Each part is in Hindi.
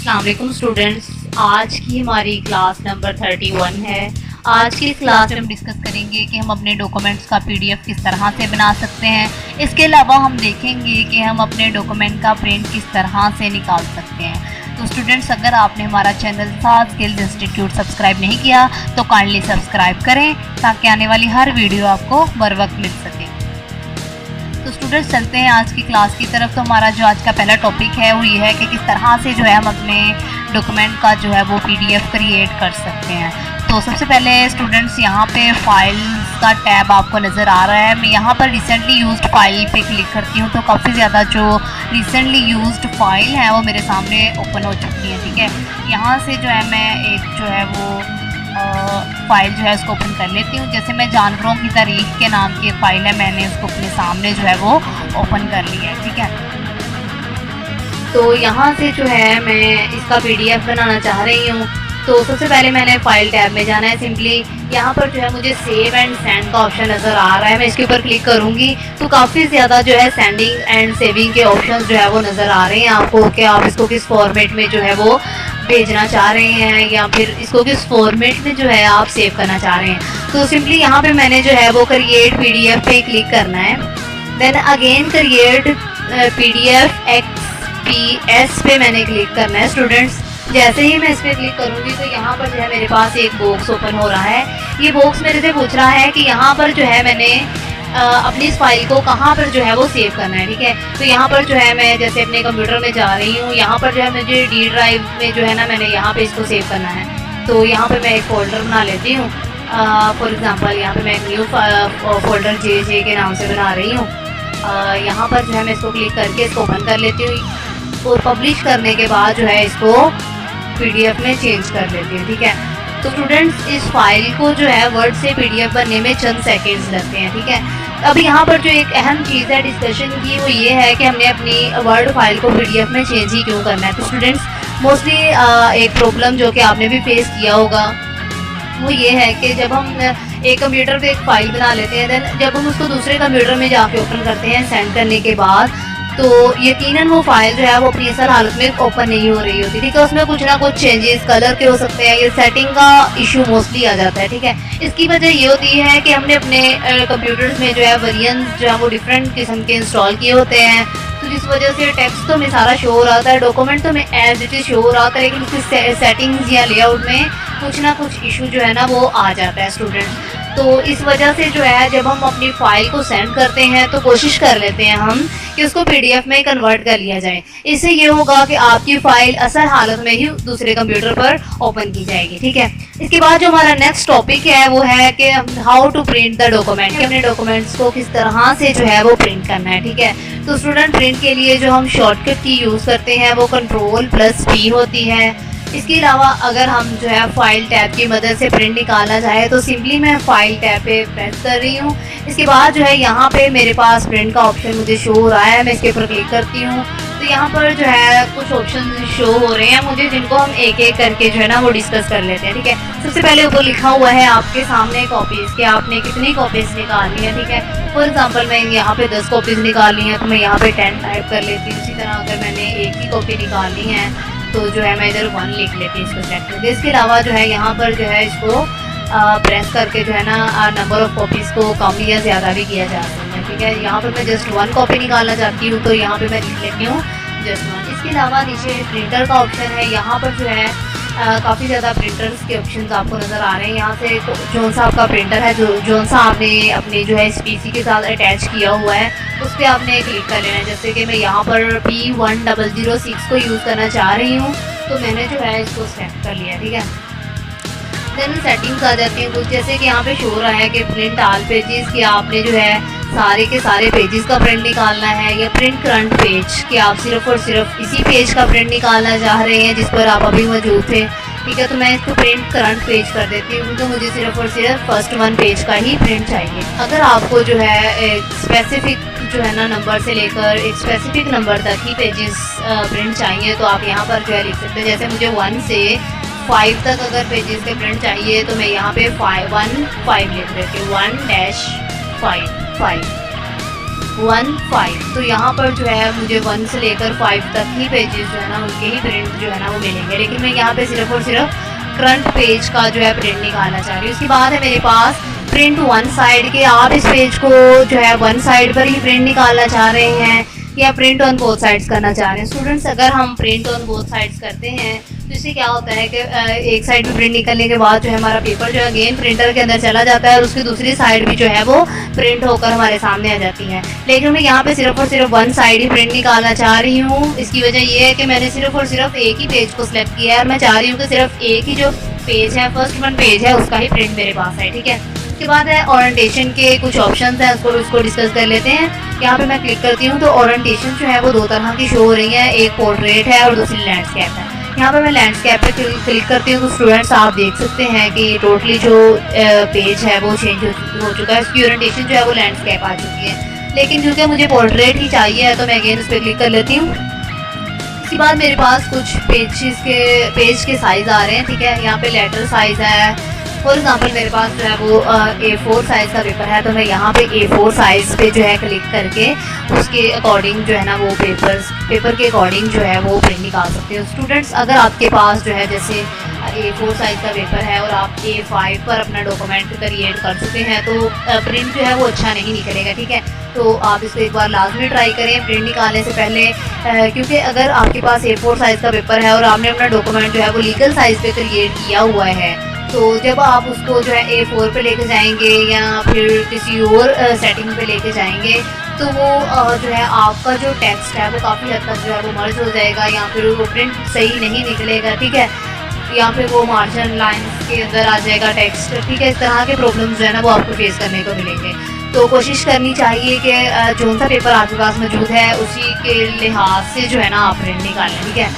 अस्सलाम वालेकुम स्टूडेंट्स। आज की हमारी क्लास नंबर 31 है। आज की क्लास में हम डिस्कस करेंगे कि हम अपने डॉक्यूमेंट्स का पीडीएफ किस तरह से बना सकते हैं। इसके अलावा हम देखेंगे कि हम अपने डॉक्यूमेंट का प्रिंट किस तरह से निकाल सकते हैं। तो स्टूडेंट्स, अगर आपने हमारा चैनल साथ स्किल्स इंस्टीट्यूट सब्सक्राइब नहीं किया तो काइंडली सब्सक्राइब करें ताकि आने वाली हर वीडियो आपको बर वक्त मिल सके। तो स्टूडेंट्स, चलते हैं आज की क्लास की तरफ। तो हमारा जो आज का पहला टॉपिक है वो ये है कि किस तरह से जो है हम अपने डॉक्यूमेंट का जो है वो पीडीएफ क्रिएट कर सकते हैं। तो सबसे पहले स्टूडेंट्स, यहाँ पे फाइल्स का टैब आपको नज़र आ रहा है। मैं यहाँ पर रिसेंटली यूज्ड फाइल पे क्लिक करती हूँ तो काफ़ी ज़्यादा जो रिसेंटली यूज्ड फाइल है वो मेरे सामने ओपन हो चुकी है। ठीक है, यहाँ से जो है मैं एक जो है वो फाइल जो है उसको ओपन कर लेती हूँ। जैसे मैं जानवरों की तारीख के नाम की एक फ़ाइल है, मैंने उसको अपने सामने जो है वो ओपन कर लिया है। ठीक है, तो यहाँ से जो है मैं इसका पीडीएफ बनाना चाह रही हूँ। तो सबसे पहले मैंने फाइल टैब में जाना है। सिंपली यहाँ पर जो है मुझे सेव एंड सेंड का ऑप्शन नज़र आ रहा है। मैं इसके ऊपर क्लिक करूँगी तो काफ़ी ज़्यादा जो है सेंडिंग एंड सेविंग के ऑप्शंस जो है वो नज़र आ रहे हैं आपको कि आप इसको किस फॉर्मेट में जो है वो भेजना चाह रहे हैं या फिर इसको किस फॉर्मेट में जो है आप सेव करना चाह रहे हैं। तो सिंपली यहाँ पे मैंने जो है वो क्रिएट पीडीएफ पे क्लिक करना है। Then again create PDF XPS पे मैंने क्लिक करना है। स्टूडेंट्स, जैसे ही मैं इस पर क्लिक करूँगी तो यहाँ पर जो है मेरे पास एक बॉक्स ओपन हो रहा है। ये बॉक्स मेरे से पूछ रहा है कि यहाँ पर जो है मैंने अपनी इस फाइल को कहाँ पर जो है वो सेव करना है। ठीक है, तो यहाँ पर जो है मैं जैसे अपने कंप्यूटर में जा रही हूँ, यहाँ पर जो है मुझे डी ड्राइव में जो है ना मैंने यहाँ पे इसको सेव करना है। तो यहाँ पे मैं एक फ़ोल्डर बना लेती हूँ। फॉर एग्ज़ाम्पल यहाँ पे मैं एक न्यू फोल्डर जे के नाम से बना रही हूँ। यहाँ पर जो है मैं इसको क्लिक करके इसको ओपन कर लेती हूँ और पब्लिश करने के बाद जो है इसको पीडीएफ में चेंज कर लेती हूँ। ठीक है, तो स्टूडेंट्स, इस फाइल को जो है वर्ड से पीडीएफ बनने में चंद सेकंड्स लगते हैं। ठीक है, अब यहाँ पर जो एक अहम चीज़ है डिस्कशन की वो ये है कि हमने अपनी वर्ड फाइल को पीडीएफ में चेंज ही क्यों करना है। तो स्टूडेंट्स, मोस्टली एक प्रॉब्लम जो कि आपने भी फेस किया होगा वो ये है कि जब हम एक कंप्यूटर पे एक फ़ाइल बना लेते हैं, देन जब हम उसको दूसरे कंप्यूटर में जाके ओपन करते हैं सेंड करने के बाद, तो यकीनन वो फाइल जो है वो अपनी असल हालत में ओपन नहीं हो रही होती। ठीक है, उसमें कुछ ना कुछ चेंजेस कलर के हो सकते हैं, ये सेटिंग का इशू मोस्टली आ जाता है। ठीक है, इसकी वजह ये होती है कि हमने अपने कंप्यूटर्स में जो है वेरिएंट्स जो है वो डिफरेंट किस्म के इंस्टॉल किए होते हैं। तो जिस वजह से टेक्स्ट तो में सारा शो हो रहा था, डॉक्यूमेंट तो में एज इट इज़ शो हो रहा था, लेकिन उसकी सेटिंग्स या लेआउट में कुछ ना कुछ इशू जो है ना वो आ जाता है स्टूडेंट। तो इस वजह से जो है जब हम अपनी फ़ाइल को सेंड करते हैं तो कोशिश कर लेते हैं हम कि उसको पीडीएफ में कन्वर्ट कर लिया जाए। इससे ये होगा कि आपकी फ़ाइल असल हालत में ही दूसरे कंप्यूटर पर ओपन की जाएगी। ठीक है, इसके बाद जो हमारा नेक्स्ट टॉपिक है वो है कि how to print the document, कि अपने डॉक्यूमेंट्स को किस तरह से जो है वो प्रिंट करना है। ठीक है, तो स्टूडेंट, प्रिंट के लिए जो हम शॉर्टकट की यूज़ करते हैं वो Ctrl+P होती है। इसके अलावा अगर हम जो है फाइल टैब की मदद से प्रिंट निकालना चाहे तो सिंपली मैं फाइल टैब पे प्रेस कर रही हूँ। इसके बाद जो है यहाँ पे मेरे पास प्रिंट का ऑप्शन मुझे शो हो रहा है, मैं इसके ऊपर क्लिक करती हूँ तो यहाँ पर जो है कुछ ऑप्शन शो हो रहे हैं मुझे, जिनको हम एक एक करके जो है ना वो डिस्कस कर लेते हैं। ठीक है, सबसे पहले ऊपर लिखा हुआ है आपके सामने कॉपीज़ के आपने कितनी कॉपीज़ निकालनी है। ठीक है, फॉर एग्जाम्पल मैं यहाँ पे 10 कॉपीज़ निकालनी है तो मैं यहाँ पे 10 टाइप कर लेती हूँ। इसी तरह अगर मैंने एक ही कॉपी निकालनी है तो जो है मैं इधर 1 लिख लेती हूँ, इसको सेलेक्ट करके। इसके अलावा जो है यहाँ पर जो है इसको प्रेस करके जो है ना नंबर ऑफ़ कॉपीज़ को कम या ज़्यादा भी किया जा सकता है। ठीक है, यहाँ पर मैं जस्ट 1 कॉपी निकालना चाहती हूँ तो यहाँ पे मैं लिख लेती हूँ जस्ट 1। इसके अलावा नीचे प्रिंटर का ऑप्शन है, यहाँ पर जो है काफ़ी ज़्यादा प्रिंटर्स के ऑप्शंस आपको नज़र आ रहे हैं। यहाँ से जोन सा आपका प्रिंटर है, जोन सा आपने अपने जो है इस पीसी के साथ अटैच किया हुआ है उस पर आपने क्लिक कर लेना है। जैसे कि मैं यहाँ पर P1006 को यूज़ करना चाह रही हूँ तो मैंने जो है इसको सेलेक्ट कर लिया। ठीक है, देन सेटिंग्स आ जाती हैं कुछ, जैसे कि यहाँ पे शो हो रहा है कि प्रिंट ऑल पेजेस, कि आपने जो है सारे के सारे पेजेस का प्रिंट निकालना है, या प्रिंट करंट पेज, कि आप सिर्फ और सिर्फ इसी पेज का प्रिंट निकालना चाह रहे हैं जिस पर आप अभी मौजूद थे। ठीक है, तो मैं इसको प्रिंट करंट पेज कर देती हूँ तो मुझे सिर्फ और सिर्फ फर्स्ट 1 पेज का ही प्रिंट चाहिए। अगर आपको जो है एक स्पेसिफिक जो है ना नंबर से लेकर एक स्पेसिफिक नंबर तक ही पेजेस प्रिंट चाहिए तो आप यहाँ पर जो है लिख सकते हैं। जैसे मुझे 1 से 5 तक अगर पेजेस के प्रिंट चाहिए तो मैं यहाँ पे 5 लिख देती हूँ, 1-5। 1 5। तो यहाँ पर जो है मुझे 1 से लेकर 5 तक ही पेजेस जो है ना उनके ही प्रिंट जो है ना वो मिलेंगे, लेकिन मैं यहाँ पे सिर्फ और सिर्फ फ्रंट पेज का जो है प्रिंट निकालना चाह रही हूँ। उसके बाद है मेरे पास प्रिंट 1 साइड के। आप इस पेज को जो है 1 साइड पर ही प्रिंट निकालना चाह रहे हैं या प्रिंट ऑन बोथ साइड्स करना चाह रहे हैं। स्टूडेंट्स, अगर हम प्रिंट ऑन बोथ साइड्स करते हैं तो इससे क्या होता है कि एक साइड में प्रिंट निकलने के बाद जो है हमारा पेपर जो है अगेन प्रिंटर के अंदर चला जाता है और उसकी दूसरी साइड भी जो है वो प्रिंट होकर हमारे सामने आ जाती है। लेकिन मैं यहाँ पे सिर्फ और सिर्फ 1 साइड ही प्रिंट निकालना चाह रही हूँ। इसकी वजह ये है कि मैंने सिर्फ और सिर्फ एक ही पेज को सिलेक्ट किया है और मैं चाह रही हूँ कि सिर्फ एक ही जो पेज है, फर्स्ट 1 पेज है, उसका ही प्रिंट मेरे पास है। ठीक है, उसके बाद है ओरिएंटेशन के कुछ ऑप्शंस हैं, उसको डिस्कस कर लेते हैं। यहाँ पे मैं क्लिक करती हूँ तो ओरिएंटेशन जो है वो 2 तरह की शो हो रही है, एक पोर्ट्रेट है और दूसरी लैंडस्केप है। यहाँ पे मैं लैंडस्केप पे क्लिक करती हूँ तो स्टूडेंट्स आप देख सकते हैं कि टोटली जो पेज है वो चेंज हो चुका है, इसकी ओरिएंटेशन जो है वो लैंडस्केप आ चुकी है। लेकिन क्योंकि मुझे पोर्ट्रेट ही चाहिए है तो मैं अगेन उस पर क्लिक कर लेती हूँ। इसके बाद मेरे पास कुछ पेज के साइज़ आ रहे हैं। ठीक है, यहाँ पे लेटर साइज़ है। फॉर एग्जांपल मेरे पास जो है वो A4 साइज़ का पेपर है तो मैं यहाँ पे A4 साइज़ पे जो है क्लिक करके उसके अकॉर्डिंग जो है ना वो पेपर के अकॉर्डिंग जो है वो प्रिंट निकाल सकते हो। स्टूडेंट्स, अगर आपके पास जो है जैसे A4 साइज़ का पेपर है और आप A5 पर अपना डॉक्यूमेंट क्रिएट कर चुके हैं तो प्रिंट जो है वो अच्छा नहीं निकलेगा। ठीक है, तो आप इसको एक बार लाजमी ट्राई करें प्रिंट निकालने से पहले, क्योंकि अगर आपके पास A4 साइज़ का पेपर है और आपने अपना डॉक्यूमेंट जो है वो लीगल साइज़ पे क्रिएट किया हुआ है तो जब आप उसको जो है A4 पे लेके जाएंगे या फिर किसी और सेटिंग पे लेके जाएंगे तो वो जो है आपका जो टेक्स्ट है वो काफ़ी हद तक जो है वो मर्ज हो जाएगा या फिर वो प्रिंट सही नहीं निकलेगा। ठीक है, या फिर वो मार्जिन लाइन के अंदर आ जाएगा टेक्स्ट। ठीक है, इस तरह के प्रॉब्लम्स जो है ना वो आपको फेस करने को मिलेंगे। तो कोशिश करनी चाहिए कि जो सा पेपर आपके पास मौजूद है उसी के लिहाज से जो है ना आप प्रिंट निकालें। ठीक है,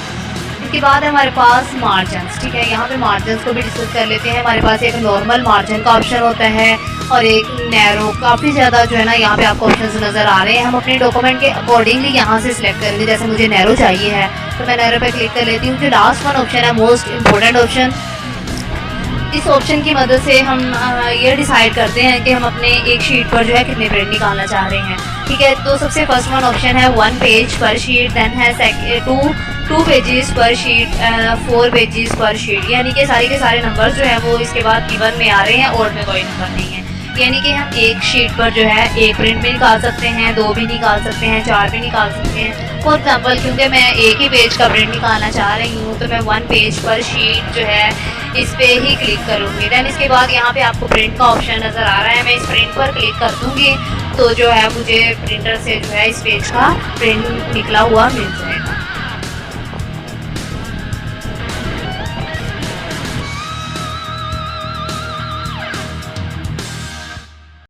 इसके बाद हमारे पास मार्जिन्स। ठीक है, यहाँ पे मार्जिन्स को भी डिस्कस कर लेते हैं। हमारे पास एक नॉर्मल मार्जिन का ऑप्शन होता है और एक नैरो। काफ़ी ज़्यादा जो है ना यहाँ पे आपको ऑप्शंस नज़र आ रहे हैं। हम अपने डॉक्यूमेंट के अकॉर्डिंगली यहाँ से सिलेक्ट करेंगे। जैसे मुझे नैरो चाहिए है तो मैं नैरो पे क्लिक कर लेती हूँ। जो लास्ट 1 ऑप्शन है, मोस्ट इम्पोर्टेंट ऑप्शन, इस ऑप्शन की मदद से हम ये डिसाइड करते हैं कि हम अपने एक शीट पर जो है कितने प्रिंट निकालना चाह रहे हैं। ठीक है, तो सबसे फर्स्ट 1 ऑप्शन है 1 पेज पर शीट, देन है 2 पेजेस पर शीट, 4 पेजेस पर शीट। यानी कि सारे के सारे नंबर्स जो है वो इसके बाद गिवन में आ रहे हैं और में कोई नंबर नहीं है। यानी कि हम एक शीट पर जो है एक प्रिंट भी निकाल सकते हैं, 2 भी निकाल सकते हैं, 4 भी निकाल सकते हैं। फॉर एग्जांपल, क्योंकि मैं एक ही पेज का प्रिंट निकालना चाह रही हूँ तो मैं 1 पेज पर शीट जो है इस पे ही क्लिक करूँगी। दैन इसके बाद यहाँ पे आपको प्रिंट का ऑप्शन नज़र आ रहा है, मैं इस प्रिंट पर क्लिक कर दूँगी तो जो है मुझे प्रिंटर से जो है इस पेज का प्रिंट निकला हुआ मिल जाएगा।